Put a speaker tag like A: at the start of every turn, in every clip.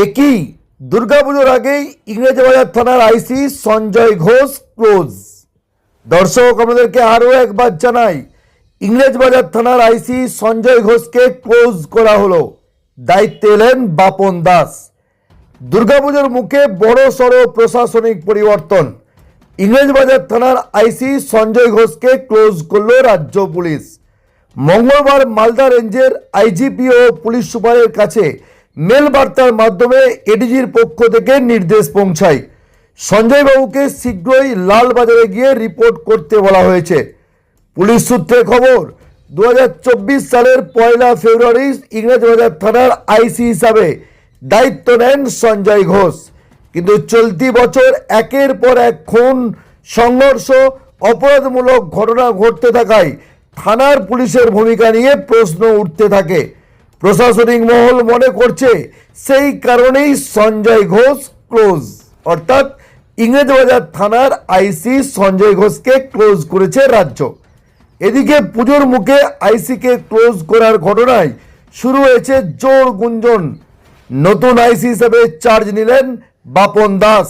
A: একই দুর্গাপুজোর আগেই ইংরেজবাজার থানার আইসি সঞ্জয় ঘোষ ক্লোজ। দর্শক আপনাদেরকে আরও একবার জানাই, ইংরেজবাজার থানার আইসি সঞ্জয় ঘোষকে ক্লোজ করা হলো। দায়িত্বে এলেন বাপন দাস। দুর্গাপুজোর মুখে বড় সড়ো প্রশাসনিক পরিবর্তন। ইংরেজবাজার থানার আইসি সঞ্জয় ঘোষকে ক্লোজ করল রাজ্য পুলিশ। মঙ্গলবার মালদা রেঞ্জের আইজিপি ও পুলিশ সুপারের কাছে মেল বার্তার মাধ্যমে এডিজির পক্ষ থেকে নির্দেশ পৌঁছায়। সঞ্জয়বাবুকে শীঘ্রই লালবাজারে গিয়ে রিপোর্ট করতে বলা হয়েছে। পুলিশ সূত্রে খবর, 2024 সালের 1 ফেব্রুয়ারি ইংরেজবাজার থানার আইসি হিসাবে দায়িত্ব নেন সঞ্জয় ঘোষ। কিন্তু চলতি বছর একের পর এক খুন, সংঘর্ষ, অপরাধমূলক ঘটনা ঘটতে থাকায় থানার পুলিশের ভূমিকা নিয়ে প্রশ্ন উঠতে থাকে। প্রশাসনিক মহল মনে করছে সেই কারণেই সঞ্জয় ঘোষ ক্লোজ, অর্থাৎ ইংরেজবাজার থানার আইসি সঞ্জয় ঘোষকে ক্লোজ করেছে রাজ্য। এদিকে পুজোর মুখে আইসিকে ক্লোজ করার ঘটনায় শুরু হয়েছে জোর গুঞ্জন। নতুন আইসি হিসেবে চার্জ নিলেন বাপন দাস।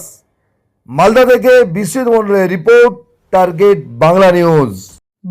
A: মালদা থেকে বিশ্বজিৎ মণ্ডলের রিপোর্ট, টার্গেট বাংলা নিউজ।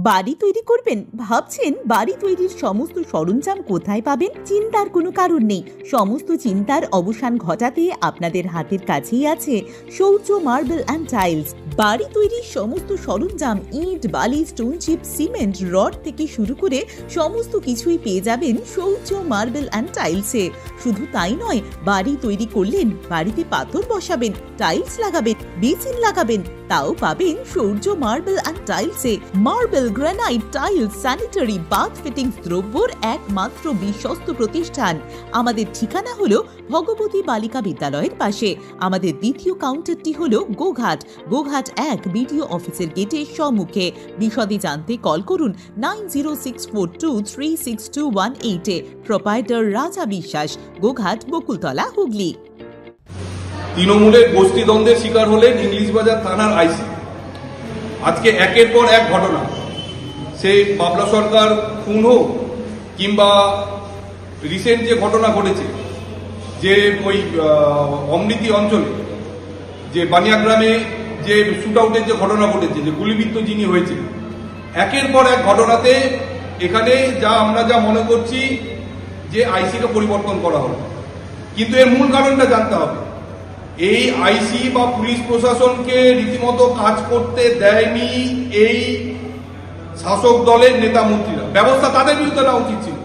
B: বাড়ি তৈরি করবেন? ভাবছেন বাড়ি তৈরির সমস্ত সরঞ্জাম কোথায় পাবেন? চিন্তার কোনো কারণ নেই। সমস্ত চিন্তার অবসান ঘটাতে আপনাদের হাতের কাছেই আছে শৌর্য মার্বেল অ্যান্ড টাইলস। বাড়ি তৈরির সমস্ত সরঞ্জাম, ইট, বালি, স্টোন চিপ, সিমেন্ট, রড থেকে শুরু করে সমস্ত কিছুই পেয়ে যাবেন শৌর্য মার্বেল অ্যান্ড টাইলসে। শুধু তাই নয়, বাড়ি তৈরি করলেন, বাড়িতে পাথর বসাবেন, টাইলস লাগাবেন, বেসিন লাগাবেন, তাও পাবেন শৌর্য মার্বেল অ্যান্ড টাইলসে। Marble, granite, tiles, sanitary, bath fittings দ্রব্যর একমাত্র বিশ্বস্ত প্রতিষ্ঠান। আমাদের ঠিকানা হলো ভগবতী বালিকা বিদ্যালয়ের পাশে। আমাদের দ্বিতীয় কাউন্টারটি হলো গোঘাট 1 বিডিও অফিসের গেটের সম্মুখে। বিশদে জানতে কল করুন 9064236218 প্রোপাইটার রাজা বিশ্বাস, গোঘাট, বকুলতলা, হুগলি।
C: তৃণমূলের গোষ্ঠীদ্বন্দ্বের শিকার হলেন ইংলিশবাজার থানার আইসি। আজকে একের পর এক ঘটনা, সে বাবলা সরকার খুন হোক কিংবা রিসেন্ট যে ঘটনা ঘটেছে, যে ওই অমৃতি অঞ্চলে যে বানিয়াগ্রামে যে শুট আউটের যে ঘটনা ঘটেছে, যে গুলিবিদ্ধ যিনি হয়েছে, একের পর এক ঘটনাতে এখানে আমরা যা মনে করছি যে আইসিকে পরিবর্তন করা হবে। কিন্তু এর মূল কারণটা জানতে হবে। এই আইসি বা পুলিশ প্রশাসনকে রীতিমতো কাজ করতে দেয়নি এই শাসক দলের নেতা মন্ত্রীরা। ব্যবস্থা তাদের বিরুদ্ধে নেওয়া উচিত ছিল।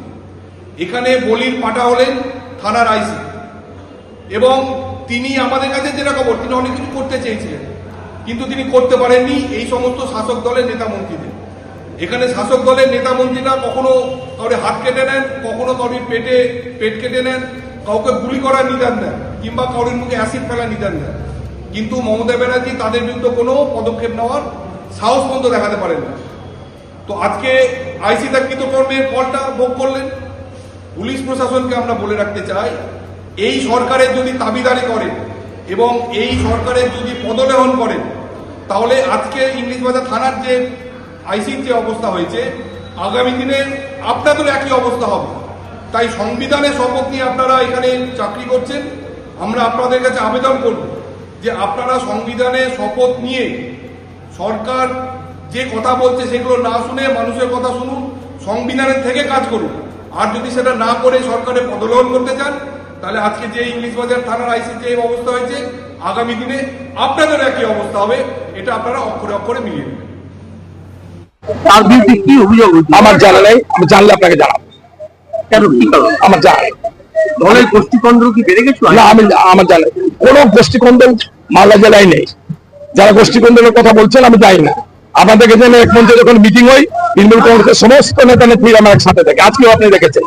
C: এখানে বলির পাঠা হলেন থানার আইসি, এবং তিনি আমাদের কাছে যেটা খবর, তিনি অনেক কিছু করতে চেয়েছিলেন, কিন্তু তিনি করতে পারেননি এই সমস্ত শাসক দলের নেতা মন্ত্রীদের। এখানে শাসক দলের নেতা মন্ত্রীরা কখনো কাউরে হাত কেটে নেন, কখনো কাউরির পেট কেটে নেন, কাউকে গুলি করার নিদান দেন, কিংবা কাউরির মুখে অ্যাসিড ফেলার নিদান দেন। কিন্তু মমতা ব্যানার্জি তাদের বিরুদ্ধে কোনো পদক্ষেপ নেওয়ার সাহস পর্যন্ত দেখাতে পারেন না। তো আজকে আইসি তার কৃতকর্মের ফলটা ভোগ করলেন। পুলিশ প্রশাসনকে আমরা বলে রাখতে চাই, এই সরকারের যদি দাবিদারি করেন এবং এই সরকারের যদি পদলেহন করেন, তাহলে আজকে ইংলিশবাজার থানার যে আইসির যে অবস্থা হয়েছে, আগামী দিনে আপনাদের একই অবস্থা হবে। তাই সংবিধানের শপথ নিয়ে আপনারা এখানে চাকরি করছেন। আমরা আপনাদের কাছে আবেদন করব যে আপনারা সংবিধানের শপথ নিয়ে সরকার যে কথা বলছে সেগুলো না শুনে মানুষের কথা শুনুন, সংবিধানের থেকে কাজ করুন। আর যদি সেটা না করে সরকারের পদলোহন করতে চান, তাহলে আজকে যে ইংলিশবাজার থানার আইসি যে অবস্থা হয়েছে, আগামী দিনে আপনাদের একই অবস্থা হবে। এটা আপনারা অক্ষরে অক্ষরে মিলিয়ে নেবেন।
D: তার বিরুদ্ধে কি অভিযোগ?
E: আমার জানা নেই, আমি জানলে আপনাকে জানাবো।
D: কেন, কি কারণ?
E: আমার জানা নেই।
D: দলের গোষ্ঠীকন্দ্র কি বেড়ে গেছে?
E: না, আমার জানা নেই। কোনো গোষ্ঠীকন্দ্র মালদা জেলায় নেই। যারা গোষ্ঠীকন্দ্রের কথা বলছেন আমি জানি না। আপনাদেরকে জেনে এক মঞ্চে যখন মিটিং হয়, তৃণমূল কংগ্রেসের সমস্ত নেতা নেত্রী আমার একসাথে থাকে। আজকেও আপনি দেখেছেন,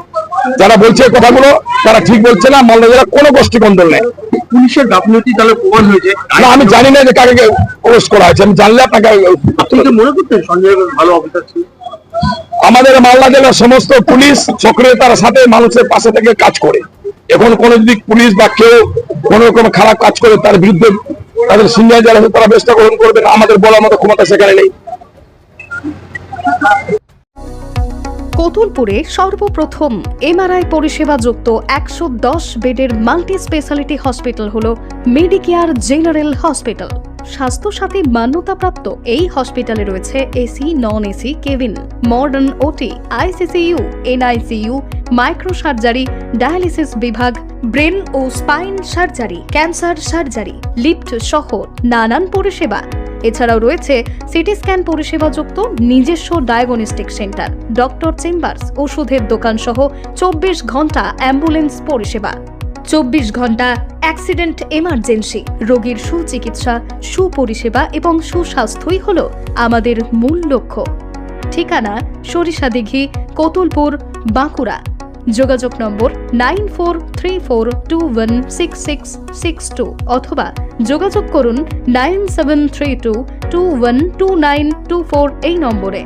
E: যারা বলছে কথাগুলো তারা ঠিক বলছে না। মালদা জেলা কোনো গোষ্ঠীকন্দ্র নেই।
D: পুলিশের গাফিলতি তাহলে প্রমাণ হয়েছে?
E: না, আমি জানি না যে কাকে প্রবেশ করা হয়েছে। আমি জানলে আপনাকে।
D: আপনি তো মনে করতেন সঞ্জয় ভালো অফিসার ছিল?
E: আমাদের মালদা জেলার সমস্ত পুলিশ সক্রিয়তার সাথে মানুষের পাশে থেকে কাজ করে। এখন কোনো যদি পুলিশ বা কেউ কোনো রকম খারাপ কাজ করে, তার বিরুদ্ধে তাদের সিনিয়র যারা তারা ব্যবস্থা গ্রহণ করবেন। আমাদের বলার মতো ক্ষমতা সেখানে নেই।
F: কোতুলপুরে সর্বপ্রথম এমআরআই পরিষেবা যুক্ত 110 বেডের মাল্টি স্পেশালিটি হসপিটাল হল মেডিকেয়ার জেনারেল হসপিটাল। স্বাস্থ্যসাথী মান্যতাপ্রাপ্ত এই হসপিটালে রয়েছে AC, non AC cabin, modern OT, ICCU, NICU, micro surgery, dialysis বিভাগ, ব্রেন ও spine surgery, cancer surgery, lift সহ নানান পরিষেবা। এছাড়াও রয়েছে সিটি স্ক্যান পরিষেবাযুক্ত নিজস্ব ডায়াগনস্টিক সেন্টার, ডক্টর চেম্বার্স, ওষুধের দোকান সহ 24 ঘন্টা অ্যাম্বুলেন্স পরিষেবা, 24 ঘন্টা অ্যাক্সিডেন্ট এমার্জেন্সি। রোগীর সুচিকিৎসা, সুপরিষেবা এবং সুস্বাস্থ্যই হল আমাদের মূল লক্ষ্য। ঠিকানা সরিষাদিঘি, কোতুলপুর, বাঁকুড়া। যোগাযোগ নম্বর 9434216662 অথবা যোগাযোগ করুন 9732212924 এই নম্বরে।